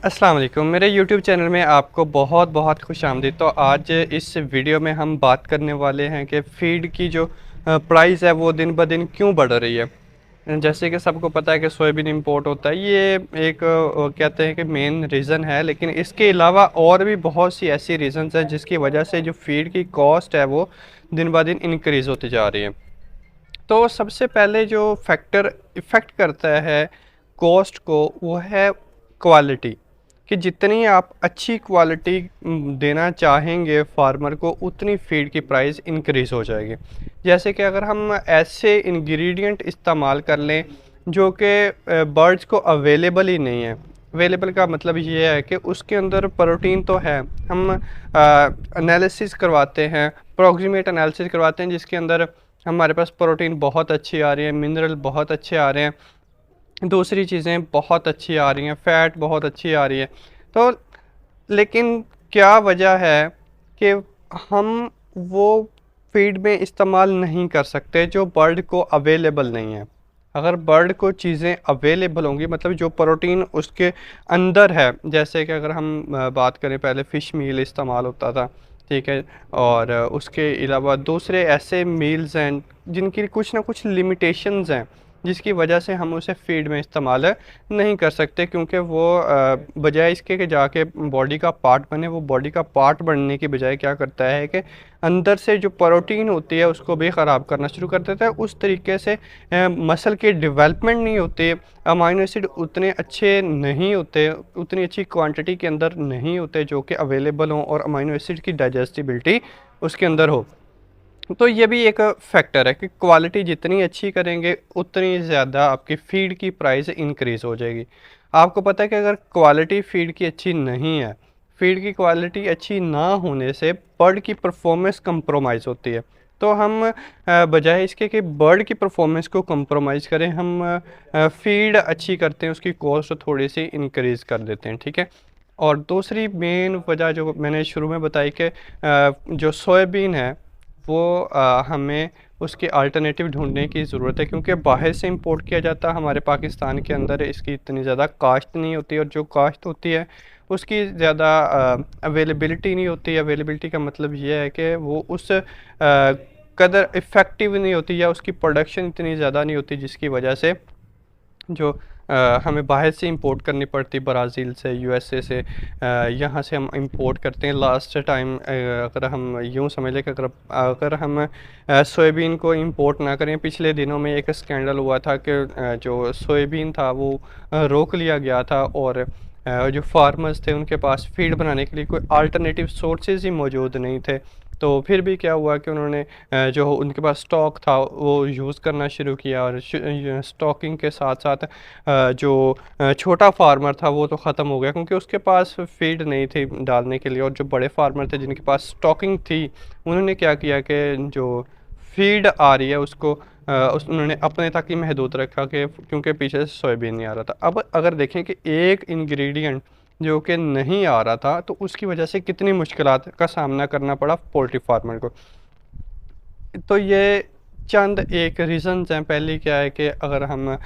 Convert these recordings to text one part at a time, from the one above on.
अस्सलाम वालेकुम। मेरे यूट्यूब चैनल में आपको बहुत बहुत खुशामदीद। तो आज इस वीडियो में हम बात करने वाले हैं कि फ़ीड की जो प्राइस है वो दिन ब दिन क्यों बढ़ रही है। जैसे कि सबको पता है कि सोयाबीन इंपोर्ट होता है, ये एक कहते हैं कि मेन रीज़न है, लेकिन इसके अलावा और भी बहुत सी ऐसी रीज़न्स हैं जिसकी वजह से जो फ़ीड की कॉस्ट है वो दिन ब दिन इंक्रीज़ होती जा रही है। तो सबसे पहले जो फैक्टर इफ़ेक्ट करता है कॉस्ट को, वो है क्वालिटी। कि जितनी आप अच्छी क्वालिटी देना चाहेंगे फार्मर को, उतनी फीड की प्राइस इंक्रीज़ हो जाएगी। जैसे कि अगर हम ऐसे इंग्रेडिएंट इस्तेमाल कर लें जो कि बर्ड्स को अवेलेबल ही नहीं है। अवेलेबल का मतलब ये है कि उसके अंदर प्रोटीन तो है, हम एनालिसिस करवाते हैं, प्रॉक्सिमेट एनालिसिस करवाते हैं जिसके अंदर हमारे पास प्रोटीन बहुत अच्छी आ रही है, मिनरल बहुत अच्छे आ रहे हैं, दूसरी चीज़ें बहुत अच्छी आ रही हैं, फ़ैट बहुत अच्छी आ रही है। तो लेकिन क्या वजह है कि हम वो फ़ीड में इस्तेमाल नहीं कर सकते जो बर्ड को अवेलेबल नहीं है। अगर बर्ड को चीज़ें अवेलेबल होंगी, मतलब जो प्रोटीन उसके अंदर है, जैसे कि अगर हम बात करें, पहले फ़िश मील इस्तेमाल होता था, ठीक है, और उसके अलावा दूसरे ऐसे मील्स हैं जिनकी कुछ ना कुछ लिमिटेशंस हैं, जिसकी वजह से हम उसे फ़ीड में इस्तेमाल नहीं कर सकते, क्योंकि वो बजाय इसके कि जाके बॉडी का पार्ट बने, वो बॉडी का पार्ट बनने की बजाय क्या करता है कि अंदर से जो प्रोटीन होती है उसको भी ख़राब करना शुरू कर देता है। उस तरीके से मसल की डेवलपमेंट नहीं होती, अमाइनो एसिड उतने अच्छे नहीं होते, उतनी अच्छी क्वांटिटी के अंदर नहीं होते जो कि अवेलेबल हों, और अमाइनो एसिड की डाइजेस्टिबिलिटी उसके अंदर हो। तो ये भी एक फैक्टर है कि क्वालिटी जितनी अच्छी करेंगे उतनी ज़्यादा आपकी फ़ीड की प्राइस इंक्रीज़ हो जाएगी। आपको पता है कि अगर क्वालिटी फ़ीड की अच्छी नहीं है, फ़ीड की क्वालिटी अच्छी ना होने से बर्ड की परफॉर्मेंस कंप्रोमाइज़ होती है। तो हम बजाय इसके कि बर्ड की परफॉर्मेंस को कंप्रोमाइज़ करें, हम फ़ीड अच्छी करते हैं, उसकी कॉस्ट थोड़ी सी इंक्रीज़ कर देते हैं, ठीक है। और दूसरी मेन वजह जो मैंने शुरू में बताई कि जो सोयाबीन है वो हमें उसके अल्टरनेटिव ढूंढने की ज़रूरत है, क्योंकि बाहर से इंपोर्ट किया जाता है। हमारे पाकिस्तान के अंदर इसकी इतनी ज़्यादा कास्ट नहीं होती, और जो कास्ट होती है उसकी ज़्यादा अवेलेबिलिटी नहीं होती। अवेलेबिलिटी का मतलब ये है कि वो उस कदर इफ़ेक्टिव नहीं होती, या उसकी प्रोडक्शन इतनी ज़्यादा नहीं होती, जिसकी वजह से जो हमें बाहर से इंपोर्ट करनी पड़ती, ब्राज़ील से, यूएसए से, यहाँ से हम इंपोर्ट करते हैं। लास्ट टाइम अगर हम यूँ समझ लें कि अगर अगर हम सोयाबीन को इंपोर्ट ना करें, पिछले दिनों में एक स्कैंडल हुआ था कि जो सोयाबीन था वो रोक लिया गया था, और जो फार्मर्स थे उनके पास फीड बनाने के लिए कोई अल्टरनेटिव सोर्सेज ही मौजूद नहीं थे। तो फिर भी क्या हुआ कि उन्होंने जो उनके पास स्टॉक था वो यूज़ करना शुरू किया, और स्टॉकिंग के साथ साथ जो छोटा फार्मर था वो तो ख़त्म हो गया, क्योंकि उसके पास फीड नहीं थी डालने के लिए। और जो बड़े फार्मर थे जिनके पास स्टॉकिंग थी, उन्होंने क्या किया कि जो फीड आ रही है उसको उन्होंने अपने तक ही महदूद रखा, कि क्योंकि पीछे से सोयाबीन नहीं आ रहा था। अब अगर देखें कि एक इंग्रेडिएंट जो कि नहीं आ रहा था, तो उसकी वजह से कितनी मुश्किलात का सामना करना पड़ा पोल्ट्री फार्मर को। तो ये चंद एक रीज़न्स हैं। पहली क्या है कि अगर हम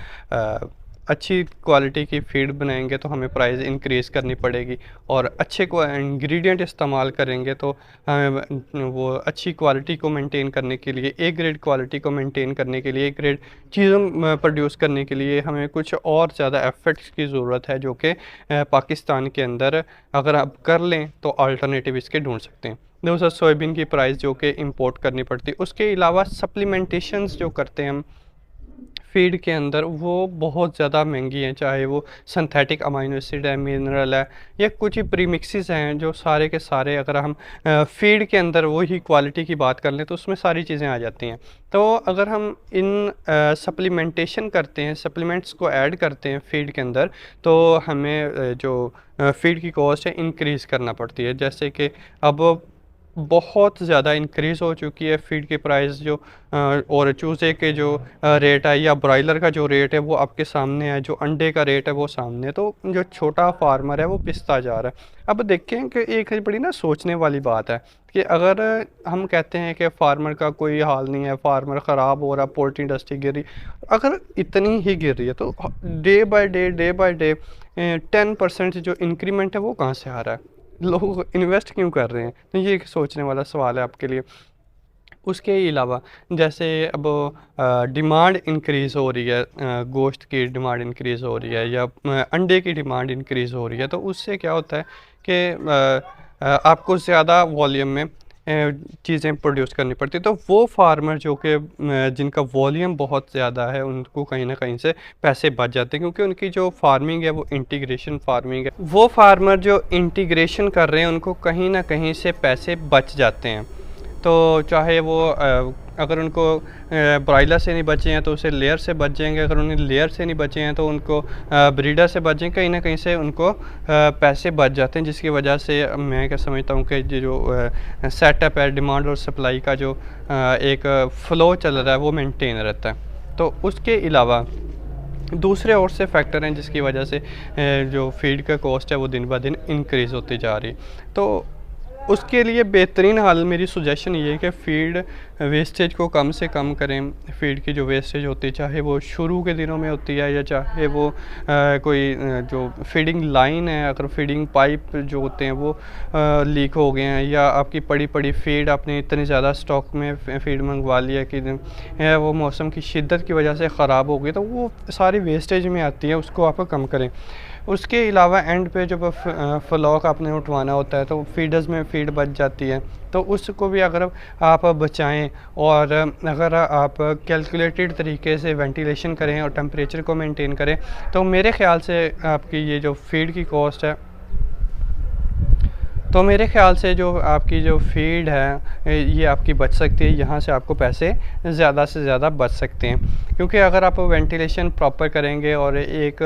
अच्छी क्वालिटी की फीड बनाएंगे तो हमें प्राइस इंक्रीज़ करनी पड़ेगी, और अच्छे को इंग्रेडिएंट इस्तेमाल करेंगे तो हमें वो अच्छी क्वालिटी को मेंटेन करने के लिए, ए ग्रेड क्वालिटी को मेंटेन करने के लिए, ए ग्रेड चीज़ों प्रोड्यूस करने के लिए हमें कुछ और ज़्यादा एफर्ट्स की ज़रूरत है, जो कि पाकिस्तान के अंदर अगर आप कर लें तो अल्टरनेटिव इसके ढूंढ सकते हैं। दूसरा, सोयाबीन की प्राइस जो कि इंपोर्ट करनी पड़ती है। उसके अलावा सप्लीमेंटेशंस जो करते हैं हम फीड के अंदर, वो बहुत ज़्यादा महंगी हैं, चाहे वो सिंथेटिक अमाइनो एसिड है, मिनरल है, या कुछ ही प्रीमिक्सेस हैं, जो सारे के सारे अगर हम फीड के अंदर वही क्वालिटी की बात कर लें तो उसमें सारी चीज़ें आ जाती हैं। तो अगर हम इन सप्लीमेंटेशन करते हैं, सप्लीमेंट्स को ऐड करते हैं फीड के अंदर, तो हमें जो फीड की कॉस्ट है इंक्रीज़ करना पड़ती है। जैसे कि अब बहुत ज़्यादा इंक्रीज़ हो चुकी है फीड की प्राइस जो और चूज़े के जो रेट है या ब्रॉयलर का जो रेट है वो आपके सामने है, जो अंडे का रेट है वो सामने है। तो जो छोटा फार्मर है वो पिसता जा रहा है। अब देखें कि एक बड़ी ना सोचने वाली बात है कि अगर हम कहते हैं कि फार्मर का कोई हाल नहीं है, फार्मर ख़राब हो रहा, पोल्ट्री इंडस्ट्री गिर रही, अगर इतनी ही गिर रही है तो डे बाय डे 10% जो इंक्रीमेंट है वो कहाँ से आ रहा है? लोग इन्वेस्ट क्यों कर रहे हैं? तो ये एक सोचने वाला सवाल है आपके लिए। उसके अलावा जैसे अब डिमांड इंक्रीज़ हो रही है, गोश्त की डिमांड इंक्रीज़ हो रही है या अंडे की डिमांड इंक्रीज़ हो रही है, तो उससे क्या होता है कि आपको ज़्यादा वॉल्यूम में चीज़ें प्रोड्यूस करनी पड़ती है। तो वो फार्मर जो कि जिनका वॉल्यूम बहुत ज़्यादा है उनको कहीं ना कहीं से पैसे बच जाते हैं, क्योंकि उनकी जो फार्मिंग है वो इंटीग्रेशन फार्मिंग है। वो फार्मर जो इंटीग्रेशन कर रहे हैं उनको कहीं ना कहीं से पैसे बच जाते हैं। तो चाहे वो अगर उनको ब्रॉयलर से नहीं बचे हैं तो उसे लेयर से बच जाएंगे, अगर उन्हें लेयर से नहीं बचे हैं तो उनको ब्रीडर से बच जाएंगे। कहीं ना कहीं से उनको पैसे बच जाते हैं, जिसकी वजह से मैं क्या समझता हूँ कि जो सेटअप है, डिमांड और सप्लाई का जो एक फ़्लो चल रहा है वो मेंटेन रहता है। तो उसके अलावा दूसरे और से फैक्टर हैं जिसकी वजह से जो फीड का कॉस्ट है वो दिन ब दिन इंक्रीज़ होती जा रही। तो उसके लिए बेहतरीन हल मेरी सुजेशन ये है कि फ़ीड वेस्टेज को कम से कम करें। फ़ीड की जो वेस्टेज होती है, चाहे वो शुरू के दिनों में होती है या चाहे वो कोई जो फीडिंग लाइन है, अगर फीडिंग पाइप जो होते हैं वो लीक हो गए हैं या आपकी पड़ी पड़ी फ़ीड आपने इतनी ज़्यादा स्टॉक में फ़ीड मंगवा लिया कि वो मौसम की शिद्दत की वजह से ख़राब हो गई, तो वो सारी वेस्टेज में आती है, उसको आप कम करें। उसके अलावा एंड पे जब फ्लॉक आपने उठवाना होता है तो फीडर्स में फ़ीड बच जाती है, तो उसको भी अगर आप बचाएं और अगर आप कैलकुलेटेड तरीके से वेंटिलेशन करें और टेम्परेचर को मेंटेन करें, तो मेरे ख़्याल से आपकी ये जो फ़ीड की कॉस्ट है, तो मेरे ख़्याल से जो आपकी जो फ़ीड है ये आपकी बच सकती है। यहाँ से आपको पैसे ज़्यादा से ज़्यादा बच सकते हैं, क्योंकि अगर आप वेंटिलेशन प्रॉपर करेंगे और एक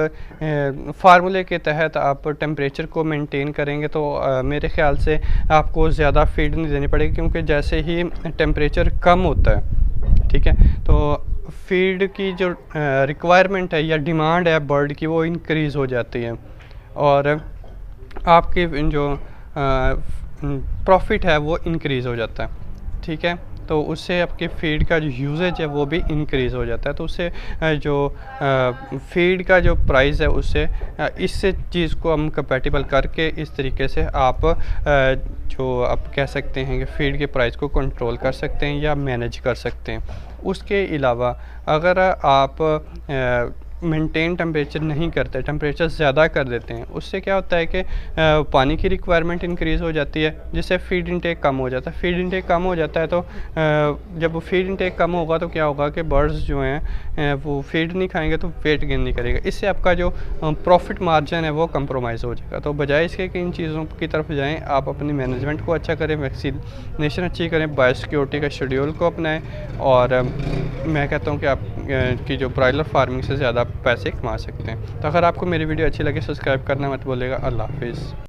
फार्मूले के तहत आप टेम्परेचर को मेंटेन करेंगे तो मेरे ख़्याल से आपको ज़्यादा फ़ीड नहीं देनी पड़ेगी, क्योंकि जैसे ही टेम्परेचर कम होता है, ठीक है, तो फ़ीड की जो रिक्वायरमेंट है या डिमांड है बर्ड की वो इंक्रीज़ हो जाती है और आपकी जो प्रॉफिट है वो इंक्रीज़ हो जाता है। ठीक है, तो उससे आपके फीड का जो यूजेज है वो भी इंक्रीज़ हो जाता है, तो उससे जो फीड का जो प्राइस है उससे इससे चीज़ को हम कंपैटिबल करके इस तरीके से आप जो आप कह सकते हैं कि फीड के प्राइस को कंट्रोल कर सकते हैं या मैनेज कर सकते हैं। उसके अलावा अगर आप मेंटेन टेम्परेचर नहीं करते, टेम्परेचर ज़्यादा कर देते हैं, उससे क्या होता है कि पानी की रिक्वायरमेंट इंक्रीज़ हो जाती है, जिससे फीड इंटेक कम हो जाता है। फीड इंटेक कम हो जाता है तो जब फीड इंटेक कम होगा तो क्या होगा कि बर्ड्स जो हैं वो फीड नहीं खाएंगे तो वेट गेन नहीं करेगा, इससे आपका जो प्रॉफिट मार्जिन है वो कंप्रोमाइज़ हो जाएगा। तो बजाय इसके कि इन चीज़ों की तरफ जाएँ, आप अपनी मैनेजमेंट को अच्छा करें, वैक्सीनेशन अच्छी करें, बायोसिक्योरिटी का शेड्यूल को अपनाएँ और मैं कहता हूँ कि आप की जो ब्रॉयलर फार्मिंग से ज़्यादा पैसे कमा सकते हैं। तो अगर आपको मेरी वीडियो अच्छी लगे सब्सक्राइब करना मत भूलिएगा। अल्लाह हाफिज़।